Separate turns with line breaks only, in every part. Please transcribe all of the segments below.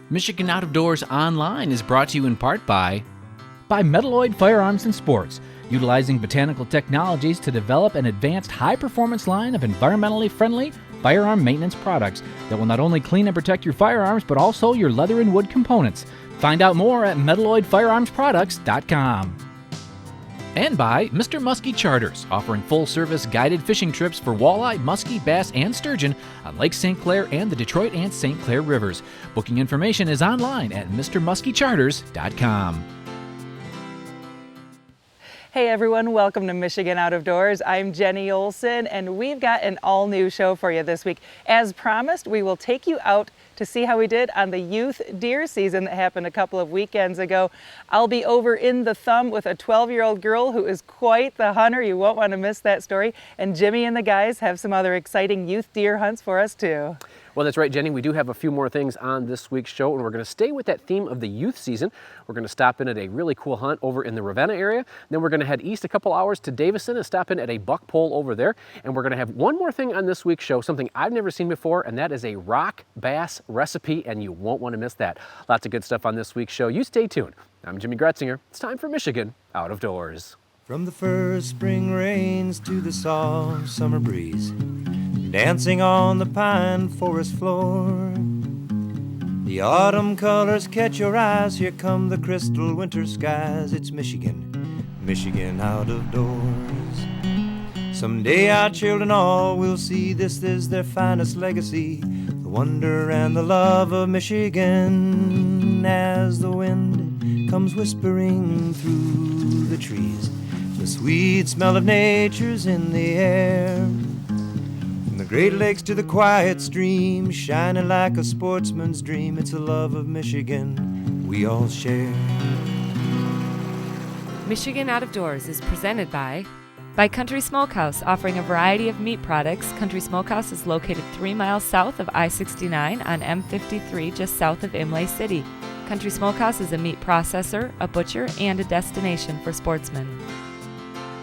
Michigan Out of Doors Online is brought to you in part by
Metalloid Firearms and Sports, utilizing botanical technologies to develop an advanced high-performance line of environmentally friendly firearm maintenance products that will not only clean and protect your firearms, but also your leather and wood components. Find out more at metalloidfirearmsproducts.com. And by Mr. Muskie Charters, offering full-service guided fishing trips for walleye, muskie, bass, and sturgeon on Lake St. Clair and the Detroit and St. Clair rivers. Booking information is online at mrmuskiecharters.com.
Hey everyone, welcome to Michigan Out of Doors. I'm Jenny Olson, and we've got an all-new show for you this week. As promised, we will take you out to see how we did on the youth deer season that happened a couple of weekends ago. I'll be over in the Thumb with a 12-year-old girl who is quite the hunter. You won't want to miss that story. And Jimmy and the guys have some other exciting youth deer hunts for us too.
Well, that's right, Jenny. We do have a few more things on this week's show, and we're going to stay with that theme of the youth season. We're going to stop in at a really cool hunt over in the Ravenna area. Then we're going to head east a couple hours to Davison and stop in at a buck pole over there. And we're going to have one more thing on this week's show, something I've never seen before, and that is a rock bass recipe, and you won't want to miss that. Lots of good stuff on this week's show. You stay tuned. I'm Jimmy Gretzinger. It's time for Michigan Out of Doors.
From the first spring rains to the soft summer breeze, dancing on the pine forest floor, the autumn colors catch your eyes. Here come the crystal winter skies. It's Michigan, Michigan out of doors. Someday our children all will see this is their finest legacy, the wonder and the love of Michigan. As the wind comes whispering through the trees, the sweet smell of nature's in the air. From the Great Lakes to the quiet stream, shining like a sportsman's dream, it's a love of Michigan we all share.
Michigan Out of Doors is presented by Country Smokehouse, offering a variety of meat products. Country Smokehouse is located 3 miles south of I-69 on M53, just south of Imlay City. Country Smokehouse is a meat processor, a butcher, and a destination for sportsmen.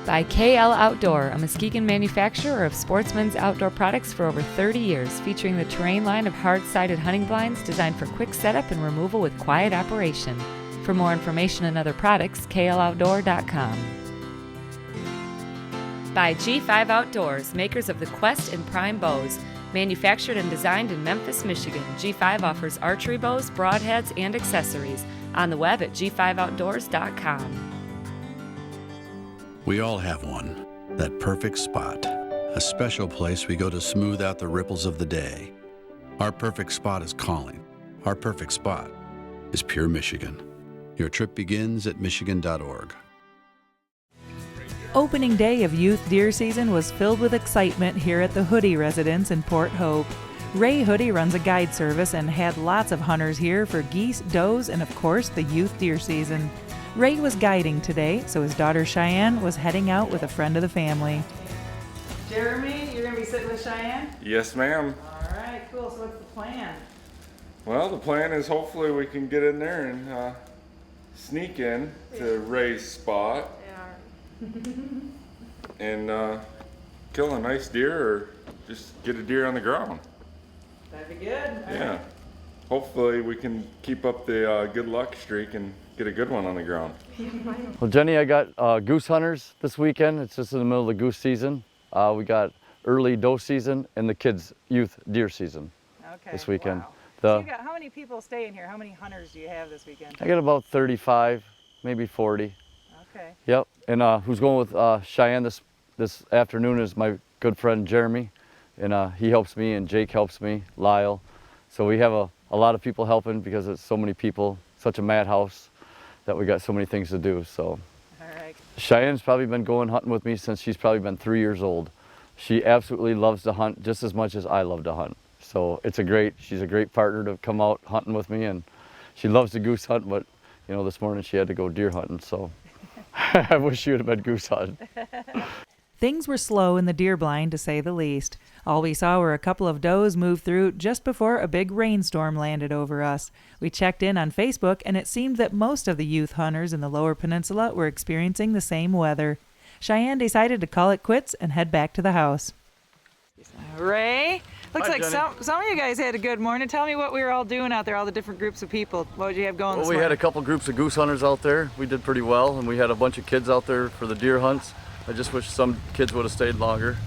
By KL Outdoor, a Muskegon manufacturer of sportsmen's outdoor products for over 30 years, featuring the Terrain line of hard-sided hunting blinds designed for quick setup and removal with quiet operation. For more information and other products, kloutdoor.com. By G5 Outdoors, makers of the Quest and Prime bows. Manufactured and designed in Memphis, Michigan, G5 offers archery bows, broadheads, and accessories. On the web at g5outdoors.com.
We all have one, that perfect spot, a special place we go to smooth out the ripples of the day. Our perfect spot is calling. Our perfect spot is pure Michigan. Your trip begins at michigan.org.
Opening day of youth deer season was filled with excitement here at the Hoodie residence in Port Hope. Ray Hoodie runs a guide service and had lots of hunters here for geese, does, and of course the youth deer season. Ray was guiding today, so his daughter Cheyenne was heading out with a friend of the family. Jeremy, you're going to be sitting with Cheyenne?
Yes, ma'am.
All right, cool. So what's the plan?
Well, the plan is hopefully we can get in there and sneak in to Ray's spot and kill a nice deer or just get a deer on the ground.
That'd be good.
Yeah. Hopefully we can keep up the good luck streak and get a good one on the ground.
Well, Jenny, I got goose hunters this weekend. It's just in the middle of the goose season. We got early doe season and the kids' youth deer season this weekend.
Wow. So you got, how many people stay in here? How many hunters do you have this weekend?
I got about 35, maybe 40.
Okay.
Yep. And who's going with Cheyenne this afternoon is my good friend Jeremy, and he helps me, and Jake helps me, Lyle. So we have a lot of people helping because it's so many people, such a madhouse that we got so many things to do. So
all right.
Cheyenne's probably been going hunting with me since she's probably been 3 years old. She absolutely loves to hunt just as much as I love to hunt. So she's a great partner to come out hunting with me, and she loves to goose hunt, but you know, this morning she had to go deer hunting, so I wish she would have been goose hunting.
Things were slow in the deer blind, to say the least. All we saw were a couple of does move through just before a big rainstorm landed over us. We checked in on Facebook, and it seemed that most of the youth hunters in the Lower Peninsula were experiencing the same weather. Cheyenne decided to call it quits and head back to the house. Ray, Looks
Hi,
like
Jenny.
some of you guys had a good morning. Tell me what we were all doing out there, all the different groups of people. What did you have going
Well,
this
we had
morning?
a couple groups of goose hunters out there. We did pretty well, and we had a bunch of kids out there for the deer hunts. I just wish some kids would have stayed longer.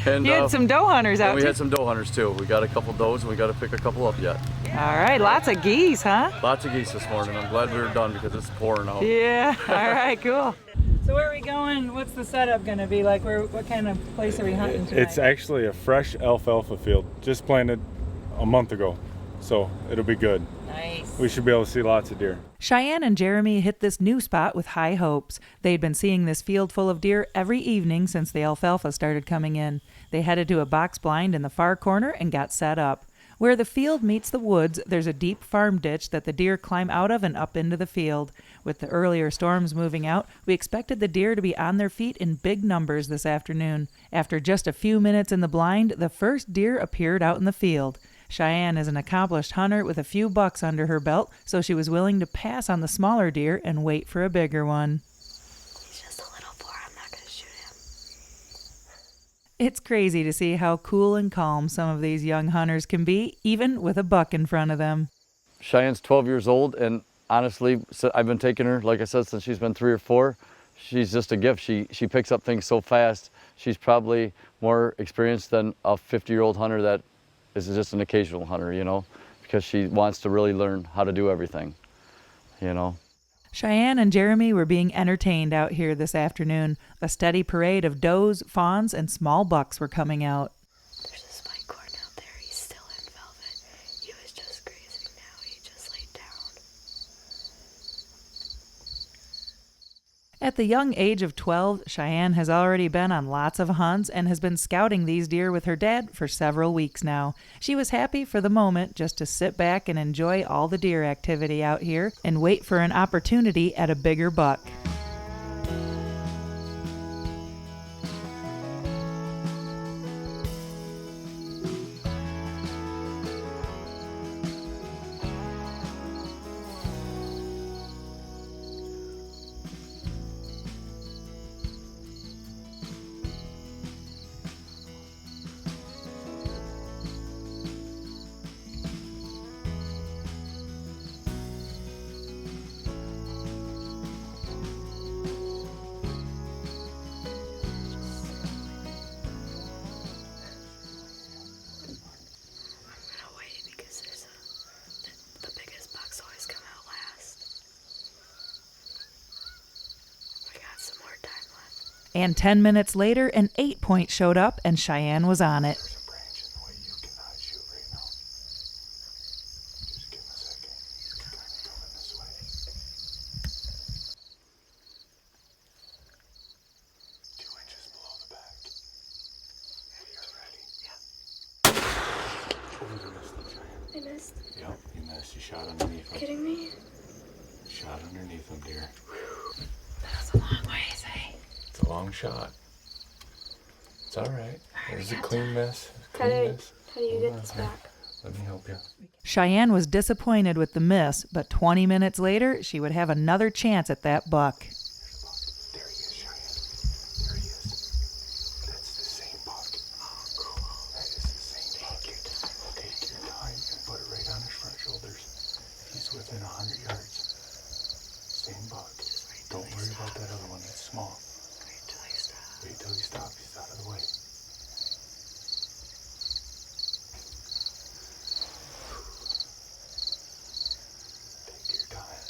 And,
You had some doe hunters out
and we
too.
had some doe hunters too. We got a couple does, and we got to pick a couple up yet.
All right, lots of geese, huh?
Lots of geese this morning. I'm glad we were done because it's pouring out.
Yeah, all right, cool. So where are we going? What's the setup going to be like? What kind of place are we hunting tonight?
It's actually a fresh alfalfa field, just planted a month ago, so it'll be good.
Nice.
We should be able to see lots of deer.
Cheyenne and Jeremy hit this new spot with high hopes. They'd been seeing this field full of deer every evening since the alfalfa started coming in. They headed to a box blind in the far corner and got set up. Where the field meets the woods, there's a deep farm ditch that the deer climb out of and up into the field. With the earlier storms moving out, we expected the deer to be on their feet in big numbers this afternoon. After just a few minutes in the blind, the first deer appeared out in the field. Cheyenne is an accomplished hunter with a few bucks under her belt, so she was willing to pass on the smaller deer and wait for a bigger one.
He's just a little boar. I'm not going to shoot him.
It's crazy to see how cool and calm some of these young hunters can be, even with a buck in front of them.
Cheyenne's 12 years old, and honestly, I've been taking her, like I said, since she's been 3 or 4. She's just a gift. She picks up things so fast. She's probably more experienced than a 50-year-old hunter that is just an occasional hunter, you know, because she wants to really learn how to do everything, you know.
Cheyenne and Jeremy were being entertained out here this afternoon. A steady parade of does, fawns, and small bucks were coming out.
There's a spike corn out there. He's still in velvet. He was just grazing now. He just laid down.
At the young age of 12, Cheyenne has already been on lots of hunts and has been scouting these deer with her dad for several weeks now. She was happy for the moment just to sit back and enjoy all the deer activity out here and wait for an opportunity at a bigger buck.
I'm going to wait because the biggest bucks always come out last. We got some more time left.
And 10 minutes later, an 8-point showed up and Cheyenne was on it.
There's a branch in the way you cannot shoot right now. Just give him a second. He's kind of coming this way. 2 inches below the back. Are you ready? Yeah. Oh, you missed him, Cheyenne.
I missed.
Yep, you missed. You shot underneath him.
Kidding me?
Shot underneath him, dear.
That was a long ways, eh?
It's a long shot. It's all right. It was a clean miss.
How do you get this back?
Let me help you.
Cheyenne was disappointed with the miss, but 20 minutes later, she would have another chance at that buck.
There he is, Cheyenne. There he is. That's the same buck. Oh, cool. That is the same buck. Take your time and put it right on his front shoulders. He's within 100 yards. Same buck. Don't worry about that other one. It's small. Wait till he stops. Wait till he stops. He's out of the way. Take your time.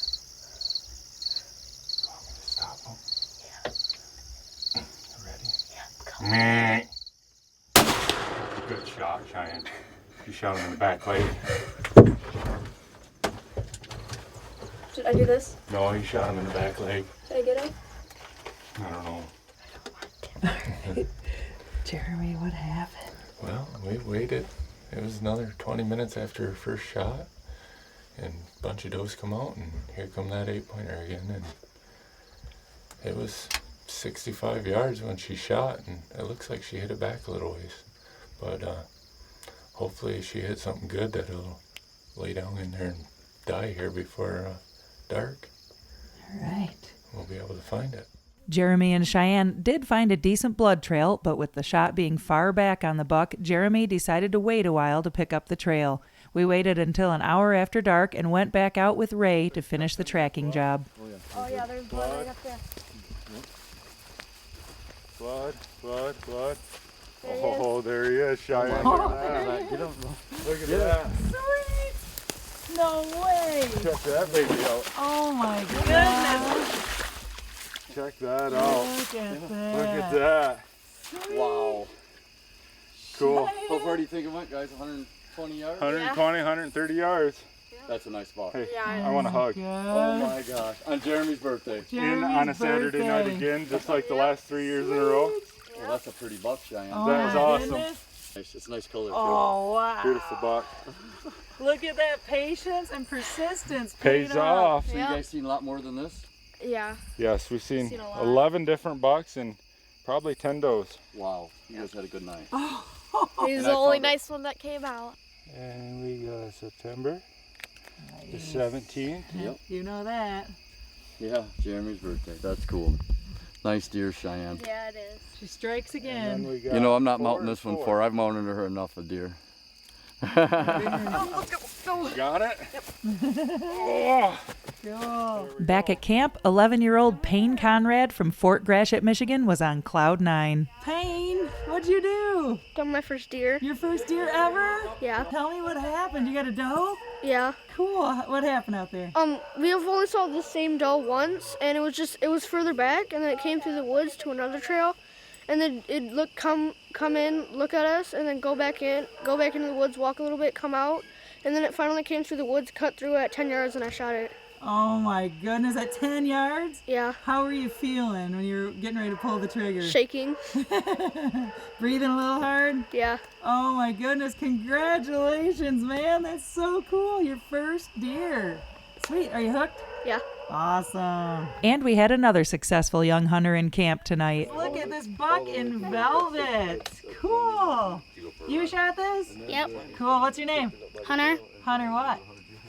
You want me to stop him? Yeah. You ready? Yeah, come. Good shot, Cheyenne. You shot him in the back leg.
Should I do this?
No, you shot him in the back leg.
Should I get him?
I don't know.
Jeremy, what happened?
Well, we waited. It was another 20 minutes after her first shot, and a bunch of does come out, and here come that 8-pointer again, and it was 65 yards when she shot, and it looks like she hit it back a little ways. But hopefully she hit something good that'll lay down in there and die here before dark.
All right.
We'll be able to find it.
Jeremy and Cheyenne did find a decent blood trail, but with the shot being far back on the buck, Jeremy decided to wait a while to pick up the trail. We waited until an hour after dark and went back out with Ray to finish the tracking job.
Oh yeah, there's blood right up there.
Blood. Oh, there he is, Cheyenne. Look at that.
Sweet! No way!
Check that baby out.
Oh my goodness!
Check that out.
Look at that.
Look at that.
Sweet.
Wow.
Cool.
How far do you think it went, guys? 120 yards?
120, 130 yards.
That's a nice spot.
Hey, I want a hug.
Oh my gosh. On Jeremy's birthday.
On a Saturday night again, just like the last 3 years in a row.
Well, that's a pretty buck, Cheyenne.
Oh,
that is awesome.
goodness.
Nice. It's a nice color, too.
Oh, wow.
Beautiful buck.
Look at that patience and persistence.
Pays off.
So you guys seen a lot more than this?
Yeah.
Yes, we've seen
Seen a lot.
11 different bucks and probably 10 does.
Wow. You guys had a good night.
He's the only nice one that came out.
And we got September the 17th.
Yep.
You know that.
Yeah, Jeremy's birthday. That's cool. Nice deer, Cheyenne.
Yeah, it is.
She strikes
And
again.
then we got
You know, I'm not
4
mounting
and
this one
4.
for. I've mounted her enough of deer.
Got it? Oh.
Cool. Back at camp, 11-year-old Payne Conrad from Fort Gratiot, Michigan was on cloud 9. Payne, what'd you do?
Got my first deer.
Your first deer ever?
Yeah.
Tell me what happened. You got a doe?
Yeah.
Cool. What happened out there?
We have only saw the same doe once, and it was further back, and then it came through the woods to another trail, and then it come in, look at us, and then go back into the woods, walk a little bit, come out, and then it finally came through the woods, cut through at 10 yards, and I shot it.
Oh my goodness, at 10 yards?
Yeah.
How were you feeling when you were getting ready to pull the trigger?
Shaking.
Breathing a little hard?
Yeah.
Oh my goodness, congratulations, man. That's so cool. Your first deer. Sweet. Are you hooked?
Yeah.
Awesome. And we had another successful young hunter in camp tonight. Look at this buck in velvet. Cool. You shot this?
Yep.
Cool. What's your name?
Hunter.
Hunter what?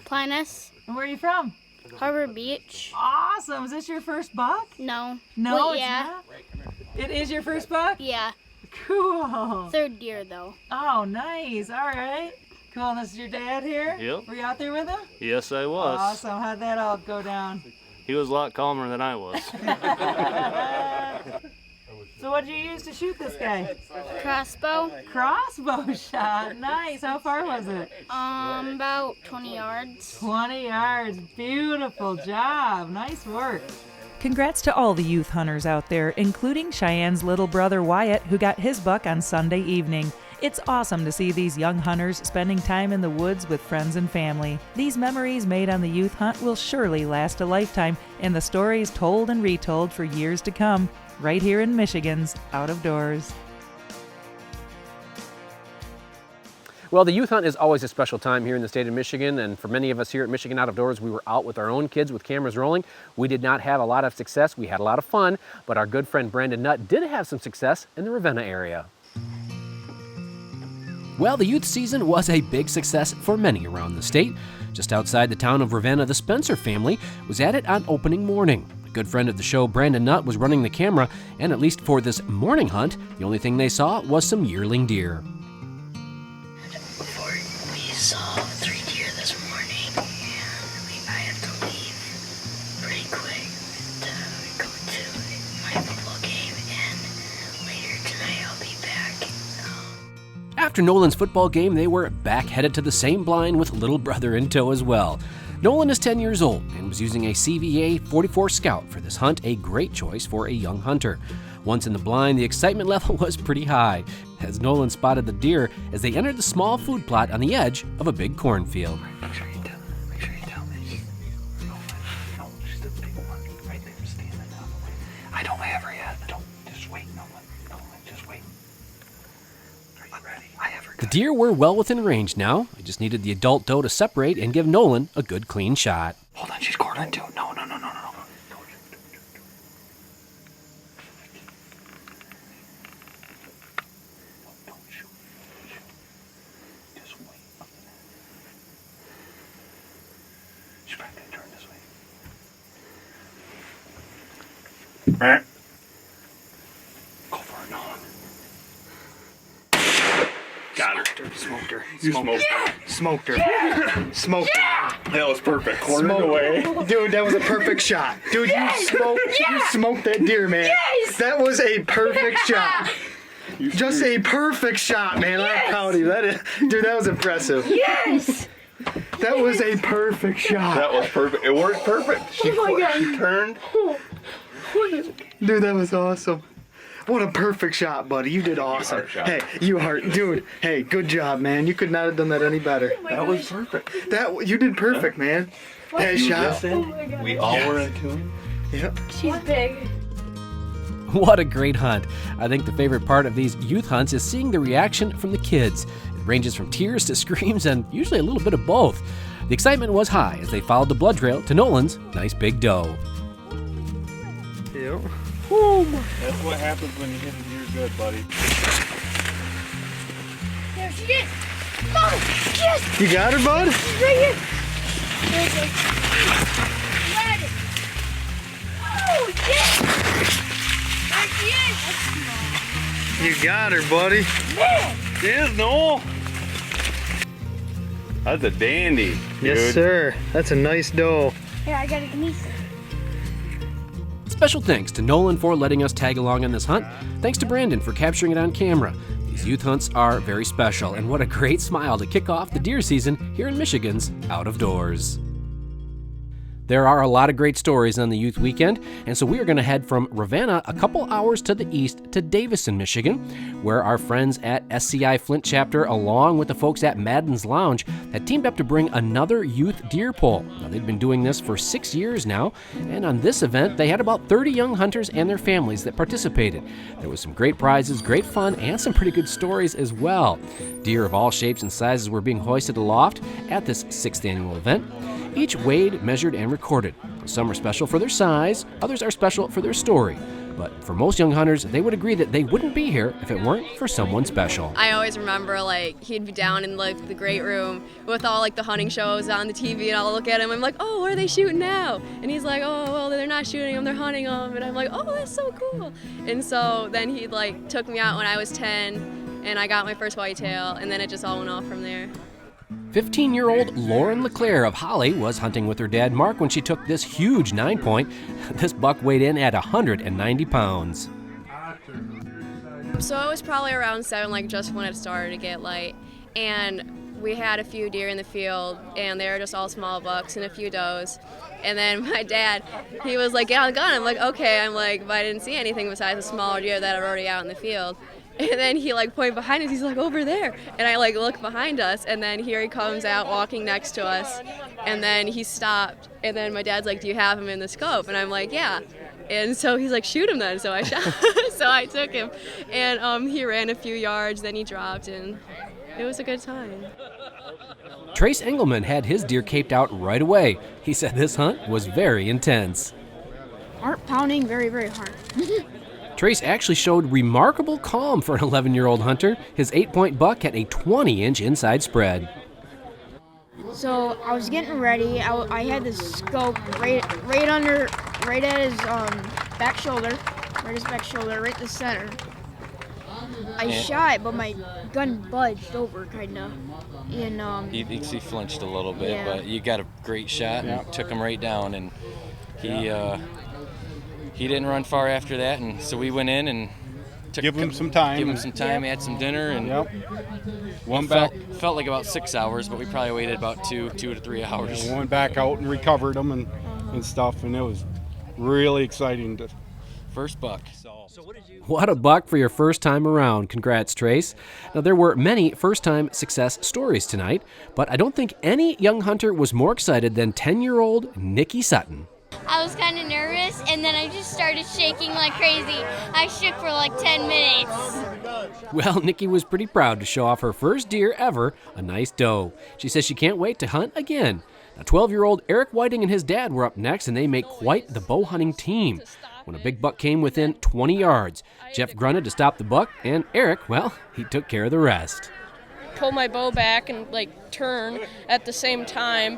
Plinus.
And where are you from?
Harbor Beach.
Awesome. Is this your first buck?
No.
No,
Well,
it's
yeah.
not. It is your first buck?
Yeah.
Cool.
Third deer though.
Oh, nice. All right. Cool. And this is your dad here?
Yep.
Were you out there with him?
Yes, I was.
Awesome. How'd that all go down?
He was a lot calmer than I was.
So what'd you use to shoot this guy?
Crossbow.
Crossbow shot. Nice. How far was it?
About 20 yards.
20 yards. Beautiful job. Nice work. Congrats to all the youth hunters out there, including Cheyenne's little brother Wyatt, who got his buck on Sunday evening. It's awesome to see these young hunters spending time in the woods with friends and family. These memories made on the youth hunt will surely last a lifetime, and the stories told and retold for years to come, right here in Michigan's Out of Doors.
Well, the youth hunt is always a special time here in the state of Michigan, and for many of us here at Michigan Out of Doors, we were out with our own kids with cameras rolling. We did not have a lot of success. We had a lot of fun, but our good friend Brandon Nutt did have some success in the Ravenna area.
Well, the youth season was a big success for many around the state. Just outside the town of Ravenna, the Spencer family was at it on opening morning. A good friend of the show, Brandon Nutt, was running the camera, and at least for this morning hunt, the only thing they saw was some yearling deer.
We saw 3 deer this morning, and I have to leave pretty quick to go to my football game, and later tonight I'll be back.
After Nolan's football game, they were back headed to the same blind with little brother in tow as well. Nolan is 10 years old and was using a CVA 44 Scout for this hunt, a great choice for a young hunter. Once in the blind, the excitement level was pretty high, as Nolan spotted the deer as they entered the small food plot on the edge of a big cornfield.
Make sure you tell me. No, she's the big one right there standing on the way. I don't have her yet. Just wait, Nolan, just wait. Are you ready? I have her.
The deer were well within range now. I just needed the adult doe to separate and give Nolan a good clean shot.
Hold on, she's cornered too. No. Don't shoot. Just wait. She's probably gonna turn this way.
Smoked her. Smoked her.
That was perfect. Cornered away.
Dude, that was a perfect shot. Dude, you smoked that deer, man.
Yes!
That was a perfect shot. Just a perfect shot, man. I'm proud of you. Dude, that was impressive.
Yes!
That was a perfect shot.
That was perfect. It worked perfect. She turned.
Dude, that was awesome. What a perfect shot, buddy. You did awesome. Hey, dude. Hey, good job, man. You could not have done that any better.
That was perfect.
You did perfect, man. That shot.
We all were in tune.
Yep.
She's big.
What a great hunt. I think the favorite part of these youth hunts is seeing the reaction from the kids. It ranges from tears to screams and usually a little bit of both. The excitement was high as they followed the blood trail to Nolan's nice big doe.
Yep.
That's what happens when you hit a deer good, buddy.
There she is. Mom, yes.
You got her, bud?
She's right here. There she is. Got it. Oh, yes. There she is.
You got her, buddy.
Man.
Yes, Noel. That's a dandy.
Yes,
dude.
sir. That's a nice doe.
Here, I got a niece.
Special thanks to Nolan for letting us tag along on this hunt. Thanks to Brandon for capturing it on camera. These youth hunts are very special, and what a great smile to kick off the deer season here in Michigan's Out of Doors. There are a lot of great stories on the youth weekend, and so we are going to head from Ravenna a couple hours to the east to Davison, Michigan, where our friends at SCI Flint chapter, along with the folks at Madden's Lounge, had teamed up to bring another youth deer poll. Now, they've been doing this for 6 years now, and on this event, they had about 30 young hunters and their families that participated. There was some great prizes, great fun, and some pretty good stories as well. Deer of all shapes and sizes were being hoisted aloft at this 6th annual event. Each weighed, measured, and recorded. Some are special for their size, others are special for their story. But for most young hunters, they would agree that they wouldn't be here if it weren't for someone special.
I always remember, he'd be down in, the great room with all, the hunting shows on the TV, and I'll look at him, I'm like, oh, what are they shooting now? And he's like, oh, well, they're not shooting them, they're hunting them. And I'm like, oh, that's so cool. And so then he, took me out when I was 10, and I got my first whitetail, and then it just all went off from there.
15-year-old Lauren LeClaire of Holly was hunting with her dad Mark when she took this huge 9-point. This buck weighed in at 190 pounds.
So it was probably around 7, just when it started to get light. And we had a few deer in the field, and they were just all small bucks and a few does. And then my dad, he was like, get on the gun. I'm like, okay. I'm like, but I didn't see anything besides the smaller deer that are already out in the field. And then he pointed behind us, he's like, over there. And I look behind us, and then here he comes out walking next to us. And then he stopped, and then my dad's like, do you have him in the scope? And I'm like, yeah. And so he's like, shoot him then. So I shot, so I took him. And he ran a few yards, then he dropped, and it was a good time.
Trace Engelman had his deer caped out right away. He said this hunt was very intense.
Heart pounding very, very hard.
Trace actually showed remarkable calm for an 11-year-old hunter. His 8-point buck had a 20-inch inside spread.
So I was getting ready. I had the scope right at his back shoulder, right the center. I shot, but my gun budged over, kinda. And
he flinched a little bit,
yeah.
But you got a great shot and took him right down, and he didn't run far after that, and so we went in and
give him some time,
had some dinner, and
one back.
Felt like about 6 hours, but we probably waited about 2 to 3 hours.
Went back out and recovered them and stuff, and it was really exciting.
First buck.
What a buck for your first time around. Congrats, Trace. Now, there were many first-time success stories tonight, but I don't think any young hunter was more excited than 10-year-old Nikki Sutton.
I was kind of nervous, and then I just started shaking like crazy. I shook for 10 minutes.
Well, Nikki was pretty proud to show off her first deer ever, a nice doe. She says she can't wait to hunt again. Now, 12-year-old Eric Whiting and his dad were up next, and they make quite the bow hunting team. When a big buck came within 20 yards, Jeff grunted to stop the buck, and Eric, well, he took care of the rest.
Pull my bow back and turn at the same time,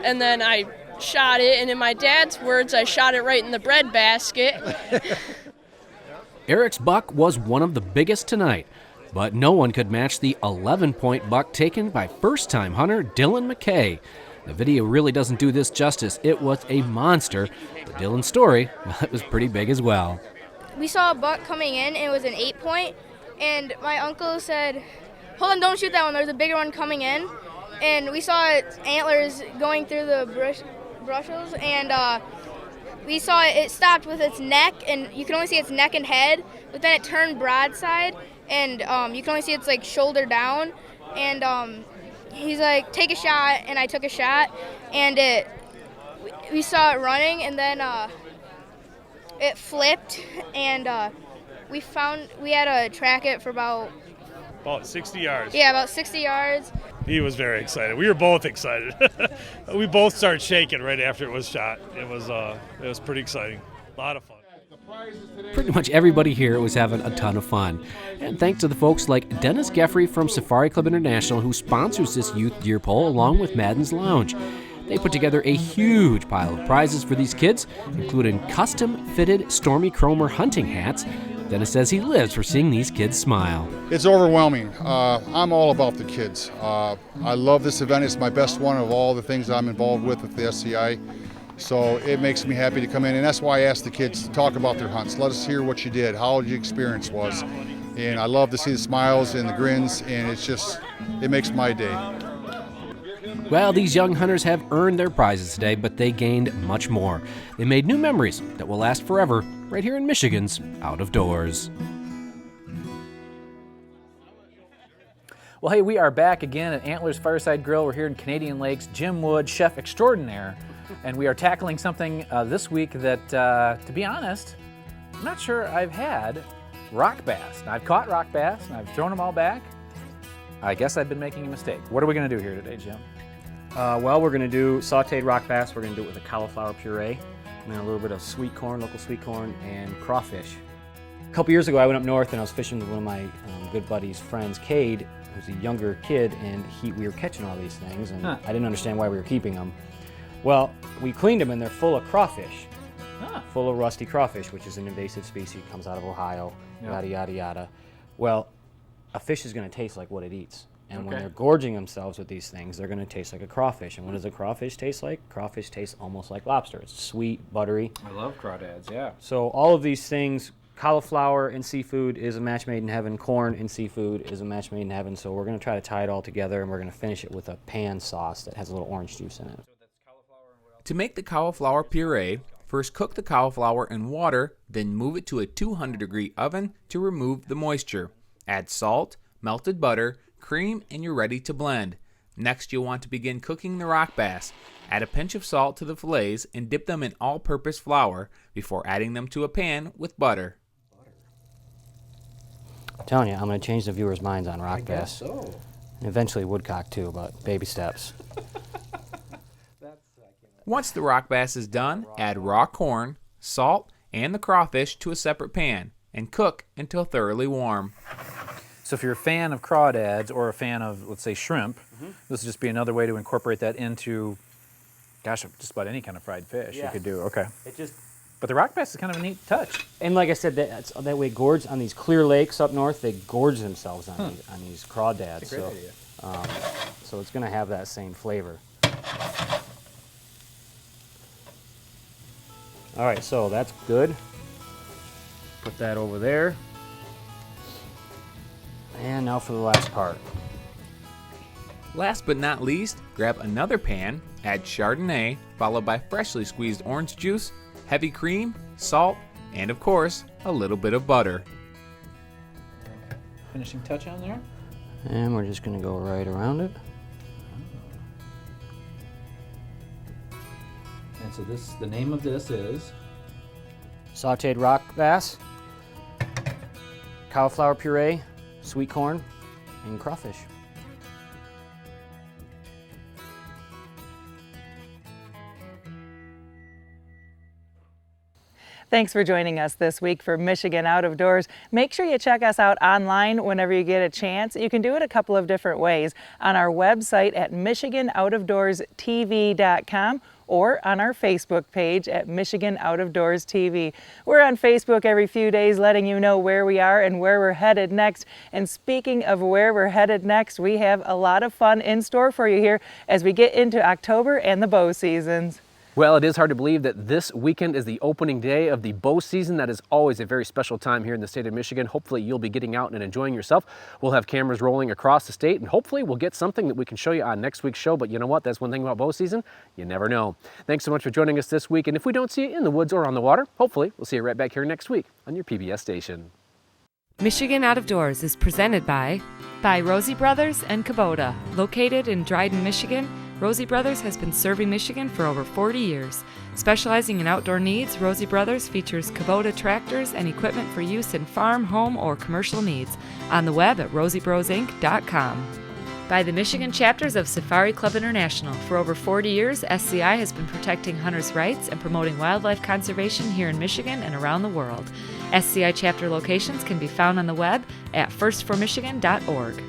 and then I shot it, and in my dad's words, I shot it right in the bread basket.
Eric's buck was one of the biggest tonight. But no one could match the 11-point buck taken by first-time hunter Dylan McKay. The video really doesn't do this justice. It was a monster. But Dylan's story, well, it was pretty big as well.
We saw a buck coming in, and it was an 8-point, and my uncle said, "Hold on, don't shoot that one, there's a bigger one coming in." And we saw its antlers going through the brushes, and we saw it stopped with its neck, and you can only see its neck and head, but then it turned broadside, and you can only see its like shoulder down, and he's like, "Take a shot," and I took a shot, and we saw it running, and then it flipped, and we had to track it for about
60 yards.
Yeah, about 60 yards.
He was very excited. We were both excited. We both started shaking right after it was shot. It was pretty exciting. A lot of fun.
Pretty much everybody here was having a ton of fun. And thanks to the folks like Dennis Geffrey from Safari Club International, who sponsors this youth deer poll along with Madden's Lounge. They put together a huge pile of prizes for these kids, including custom-fitted Stormy Cromer hunting hats. Dennis says he lives for seeing these kids smile.
It's overwhelming. I'm all about the kids. I love this event. It's my best one of all the things I'm involved with the SCI. So it makes me happy to come in, and that's why I asked the kids to talk about their hunts. Let us hear what you did, how your experience was. And I love to see the smiles and the grins, and it makes my day.
Well, these young hunters have earned their prizes today, but they gained much more. They made new memories that will last forever right here in Michigan's Out of Doors.
Well, hey, we are back again at Antlers Fireside Grill. We're here in Canadian Lakes. Jim Wood, chef extraordinaire, and we are tackling something this week that, to be honest, I'm not sure I've had rock bass. Now, I've caught rock bass, and I've thrown them all back. I guess I've been making a mistake. What are we going to do here today, Jim?
Well, we're going to do sauteed rock bass. We're going to do it with a cauliflower puree, and then a little bit of sweet corn, local sweet corn, and crawfish. A couple years ago, I went up north and I was fishing with one of my good buddies' friends, Cade, who's a younger kid, and we were catching all these things, and I didn't understand why we were keeping them. Well, we cleaned them, and they're full of crawfish, full of rusty crawfish, which is an invasive species, comes out of Ohio, yada, yada, yada. Well, a fish is going to taste like what it eats. And when they're gorging themselves with these things, they're going to taste like a crawfish. And what does a crawfish taste like? Crawfish tastes almost like lobster. It's sweet, buttery.
I love crawdads, yeah.
So all of these things, cauliflower in seafood is a match made in heaven. Corn in seafood is a match made in heaven. So we're going to try to tie it all together, and we're going to finish it with a pan sauce that has a little orange juice in it.
To make the cauliflower puree, first cook the cauliflower in water, then move it to a 200-degree oven to remove the moisture. Add salt, melted butter, cream, and you're ready to blend. Next, you'll want to begin cooking the rock bass. Add a pinch of salt to the fillets and dip them in all-purpose flour before adding them to a pan with butter.
I'm telling you, I'm going to change the viewers' minds on rock bass.
So.
And eventually woodcock too, but baby steps.
Once the rock bass is done, add raw corn, salt, and the crawfish to a separate pan and cook until thoroughly warm.
So if you're a fan of crawdads or a fan of, let's say, shrimp, this would just be another way to incorporate that into, gosh, just about any kind of fried fish you could do. Okay. But the rock bass is kind of a neat touch.
And like I said, that way gorge on these clear lakes up north, they gorge themselves on these crawdads.
That's a great idea.
So it's going to have that same flavor. All right, so that's good. Put that over there. And now for the last part.
Last but not least, grab another pan, add Chardonnay, followed by freshly squeezed orange juice, heavy cream, salt, and of course, a little bit of butter.
Finishing touch on there.
And we're just going to go right around it.
And so the name of this is?
Sauteed rock bass, cauliflower puree, sweet corn, and crawfish.
Thanks for joining us this week for Michigan Out of Doors. Make sure you check us out online whenever you get a chance. You can do it a couple of different ways on our website at MichiganOutofDoorsTV.com, or on our Facebook page at Michigan Out of Doors TV. We're on Facebook every few days letting you know where we are and where we're headed next. And speaking of where we're headed next, we have a lot of fun in store for you here as we get into October and the bow seasons.
Well, it is hard to believe that this weekend is the opening day of the bow season. That is always a very special time here in the state of Michigan. Hopefully you'll be getting out and enjoying yourself. We'll have cameras rolling across the state, and hopefully we'll get something that we can show you on next week's show. But you know what? That's one thing about bow season. You never know. Thanks so much for joining us this week. And if we don't see you in the woods or on the water, hopefully we'll see you right back here next week on your PBS station.
Michigan Out of Doors is presented by Rosie Brothers and Kubota. Located in Dryden, Michigan, Rosie Brothers has been serving Michigan for over 40 years. Specializing in outdoor needs, Rosie Brothers features Kubota tractors and equipment for use in farm, home, or commercial needs. On the web at rosiebrosinc.com. By the Michigan chapters of Safari Club International. For over 40 years, SCI has been protecting hunters' rights and promoting wildlife conservation here in Michigan and around the world. SCI chapter locations can be found on the web at firstformichigan.org.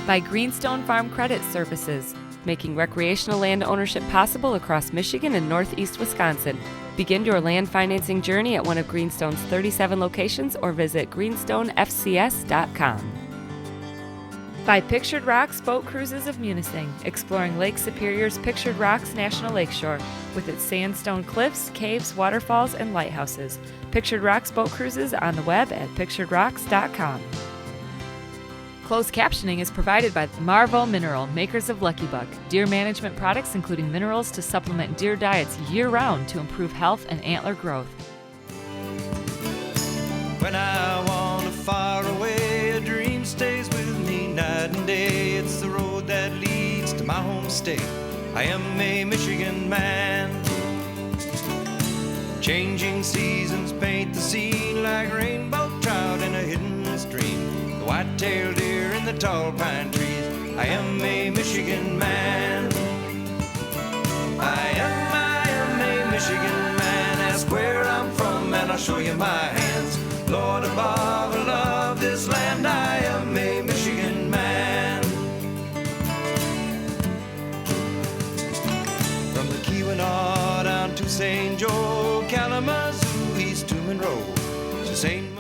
By Greenstone Farm Credit Services, making recreational land ownership possible across Michigan and northeast Wisconsin. Begin your land financing journey at one of Greenstone's 37 locations or visit greenstonefcs.com. By Pictured Rocks Boat Cruises of Munising, exploring Lake Superior's Pictured Rocks National Lakeshore with its sandstone cliffs, caves, waterfalls, and lighthouses. Pictured Rocks Boat Cruises on the web at picturedrocks.com. Closed captioning is provided by Marvel Mineral, makers of Lucky Buck, deer management products including minerals to supplement deer diets year-round to improve health and antler growth.
When I wander far away, a dream stays with me night and day. It's the road that leads to my home state. I am a Michigan man. Changing seasons paint the scene like rainbow trout in a hidden stream. The white-tailed deer in the tall pine trees. I am a Michigan man. I am a Michigan man. Ask where I'm from and I'll show you my hands. Lord above, I love this land. I am a Michigan man. From the Keweenaw down to St. Joe, Kalamazoo, East to Monroe, to St.